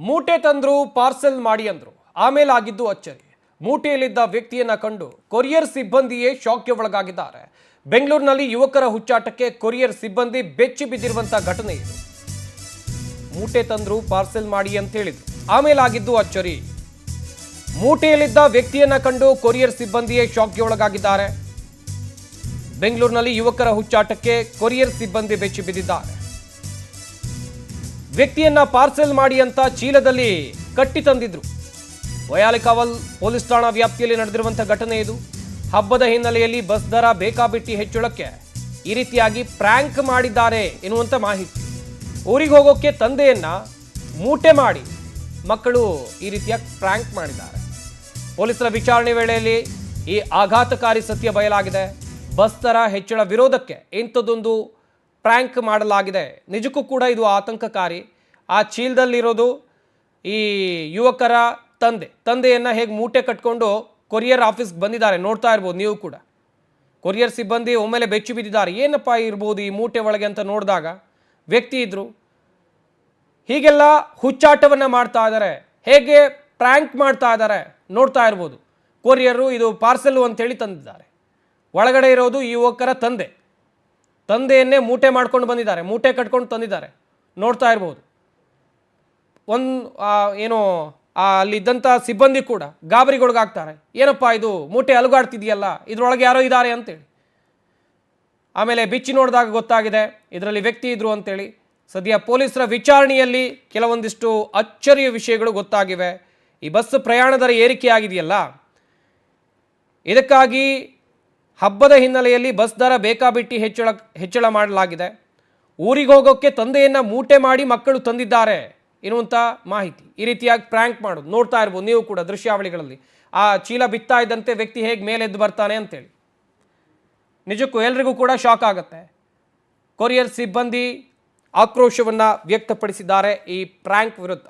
ಮೂಟೆ ತಂದ್ರು ಪಾರ್ಸೆಲ್ ಮಾಡಿ ಅಂದ್ರು ಆಮೇಲೆ ಆಗಿದ್ದು ಅಚ್ಚರಿ. ಮೂಟೆಯಲ್ಲಿದ್ದ ವ್ಯಕ್ತಿಯನ್ನ ಕಂಡು ಕೊರಿಯರ್ ಸಿಬ್ಬಂದಿಯೇ ಶಾಕ್ಗೆ ಒಳಗಾಗಿದ್ದಾರೆ. ಬೆಂಗಳೂರಿನಲ್ಲಿ ಯುವಕರ ಹುಚ್ಚಾಟಕ್ಕೆ ಕೊರಿಯರ್ ಸಿಬ್ಬಂದಿ ಬೆಚ್ಚಿ ಬಿದ್ದಿರುವಂತಹ ಘಟನೆ ಇದು. ಮೂಟೆ ತಂದ್ರು ಪಾರ್ಸೆಲ್ ಮಾಡಿ ಅಂತ ಹೇಳಿದ್ರು, ಆಮೇಲೆ ಆಗಿದ್ದು ಅಚ್ಚರಿ. ಮೂಟೆಯಲ್ಲಿದ್ದ ವ್ಯಕ್ತಿಯನ್ನ ಕಂಡು ಕೊರಿಯರ್ ಸಿಬ್ಬಂದಿಯೇ ಶಾಕ್ಗೆ ಒಳಗಾಗಿದ್ದಾರೆ. ಬೆಂಗಳೂರಿನಲ್ಲಿ ಯುವಕರ ಹುಚ್ಚಾಟಕ್ಕೆ ಕೊರಿಯರ್ ಸಿಬ್ಬಂದಿ ಬೆಚ್ಚಿ ಬಿದ್ದಿದ್ದಾರೆ. ವ್ಯಕ್ತಿಯನ್ನ ಪಾರ್ಸೆಲ್ ಮಾಡಿ ಅಂತ ಚೀಲದಲ್ಲಿ ಕಟ್ಟಿ ತಂದಿದ್ರು. ವಯಾಲಿಕಾವಲ್ ಪೊಲೀಸ್ ಠಾಣಾ ವ್ಯಾಪ್ತಿಯಲ್ಲಿ ನಡೆದಿರುವಂತಹ ಘಟನೆ ಇದು. ಹಬ್ಬದ ಹಿನ್ನೆಲೆಯಲ್ಲಿ ಬಸ್ ದರ ಬೇಕಾಬಿಟ್ಟಿ ಹೆಚ್ಚಳಕ್ಕೆ ಈ ರೀತಿಯಾಗಿ ಪ್ರ್ಯಾಂಕ್ ಮಾಡಿದ್ದಾರೆ ಎನ್ನುವಂತ ಮಾಹಿತಿ. ಊರಿಗೆ ಹೋಗೋಕೆ ತಂದೆಯನ್ನ ಮೂಟೆ ಮಾಡಿ ಮಕ್ಕಳು ಈ ರೀತಿಯ ಪ್ರ್ಯಾಂಕ್ ಮಾಡಿದ್ದಾರೆ. ಪೊಲೀಸರ ವಿಚಾರಣೆ ವೇಳೆಯಲ್ಲಿ ಈ ಆಘಾತಕಾರಿ ಸತ್ಯ ಬಯಲಾಗಿದೆ. ಬಸ್ ದರ ಹೆಚ್ಚಳ ವಿರೋಧಕ್ಕೆ ಇಂಥದ್ದೊಂದು ಪ್ರ್ಯಾಂಕ್ ಮಾಡಲಾಗಿದೆ. ನಿಜಕ್ಕೂ ಕೂಡ ಇದು ಆತಂಕಕಾರಿ. ಆ ಚೀಲದಲ್ಲಿರೋದು ಈ ಯುವಕರ ತಂದೆಯನ್ನು ಹೇಗೆ ಮೂಟೆ ಕಟ್ಕೊಂಡು ಕೊರಿಯರ್ ಆಫೀಸ್ಗೆ ಬಂದಿದ್ದಾರೆ ನೋಡ್ತಾ ಇರ್ಬೋದು ನೀವು ಕೂಡ. ಕೊರಿಯರ್ ಸಿಬ್ಬಂದಿ ಒಮ್ಮೆಲೆ ಬೆಚ್ಚಿ ಬಿದ್ದಿದ್ದಾರೆ. ಏನಪ್ಪ ಇರ್ಬೋದು ಈ ಮೂಟೆ ಒಳಗೆ ಅಂತ ನೋಡಿದಾಗ ವ್ಯಕ್ತಿ ಇದ್ರು. ಹೀಗೆಲ್ಲ ಹುಚ್ಚಾಟವನ್ನು ಮಾಡ್ತಾ ಇದ್ದಾರೆ, ಹೇಗೆ ಪ್ರ್ಯಾಂಕ್ ಮಾಡ್ತಾ ಇದ್ದಾರೆ ನೋಡ್ತಾ ಇರ್ಬೋದು. ಕೊರಿಯರು ಇದು ಪಾರ್ಸೆಲ್ಲು ಅಂತೇಳಿ ತಂದಿದ್ದಾರೆ. ಒಳಗಡೆ ಇರೋದು ಈ ಯುವಕರ ತಂದೆಯನ್ನೇ ಮೂಟೆ ಮಾಡ್ಕೊಂಡು ಬಂದಿದ್ದಾರೆ, ಮೂಟೆ ಕಟ್ಕೊಂಡು ತಂದಿದ್ದಾರೆ ನೋಡ್ತಾ ಇರ್ಬೋದು. ಏನೋ ಅಲ್ಲಿದ್ದಂಥ ಸಿಬ್ಬಂದಿ ಕೂಡ ಗಾಬರಿಗೊಳಗಾಗ್ತಾರೆ. ಏನಪ್ಪ ಇದು ಮೂಟೆ ಅಲುಗಾಡ್ತಿದೆಯಲ್ಲ, ಇದರೊಳಗೆ ಯಾರೋ ಇದ್ದಾರೆ ಅಂತೇಳಿ. ಆಮೇಲೆ ಬಿಚ್ಚಿ ನೋಡಿದಾಗ ಗೊತ್ತಾಗಿದೆ ಇದರಲ್ಲಿ ವ್ಯಕ್ತಿ ಇದ್ರು ಅಂತೇಳಿ. ಸದ್ಯ ಪೊಲೀಸರ ವಿಚಾರಣೆಯಲ್ಲಿ ಕೆಲವೊಂದಿಷ್ಟು ಅಚ್ಚರಿಯ ವಿಷಯಗಳು ಗೊತ್ತಾಗಿವೆ. ಈ ಬಸ್ ಪ್ರಯಾಣ ದರ ಏರಿಕೆ ಆಗಿದೆಯಲ್ಲ, ಇದಕ್ಕಾಗಿ ಹಬ್ಬದ ಹಿನ್ನೆಲೆಯಲ್ಲಿ ಬಸ್ ದರ ಬೇಕಾಬಿಟ್ಟಿ ಹೆಚ್ಚಳ ಮಾಡಲಾಗಿದೆ. ಊರಿಗೆ ಹೋಗೋಕ್ಕೆ ತಂದೆಯನ್ನು ಮೂಟೆ ಮಾಡಿ ಮಕ್ಕಳು ತಂದಿದ್ದಾರೆ ಎನ್ನುವಂಥ ಮಾಹಿತಿ. ಈ ರೀತಿಯಾಗಿ ಪ್ರ್ಯಾಂಕ್ ಮಾಡೋದು ನೋಡ್ತಾ ಇರ್ಬೋದು ನೀವು ಕೂಡ ದೃಶ್ಯಾವಳಿಗಳಲ್ಲಿ. ಆ ಚೀಲ ಬಿತ್ತಾ ಇದ್ದಂತೆ ವ್ಯಕ್ತಿ ಹೇಗೆ ಮೇಲೆದ್ದು ಬರ್ತಾನೆ ಅಂತೇಳಿ ನಿಜಕ್ಕೂ ಎಲ್ರಿಗೂ ಕೂಡ ಶಾಕ್ ಆಗುತ್ತೆ. ಕೊರಿಯರ್ ಸಿಬ್ಬಂದಿ ಆಕ್ರೋಶವನ್ನು ವ್ಯಕ್ತಪಡಿಸಿದ್ದಾರೆ ಈ ಪ್ರ್ಯಾಂಕ್ ವಿರುದ್ಧ.